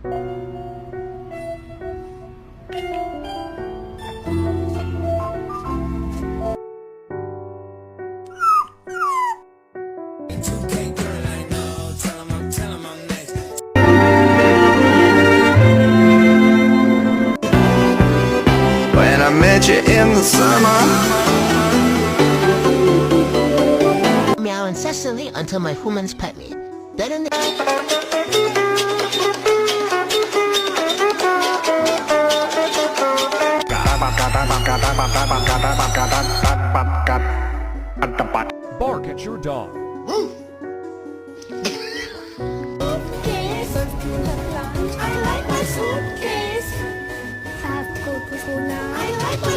When I met you in the summer. Meow incessantly until my humans pet me. Then in the Bark at your dog. I like my suitcase. I like my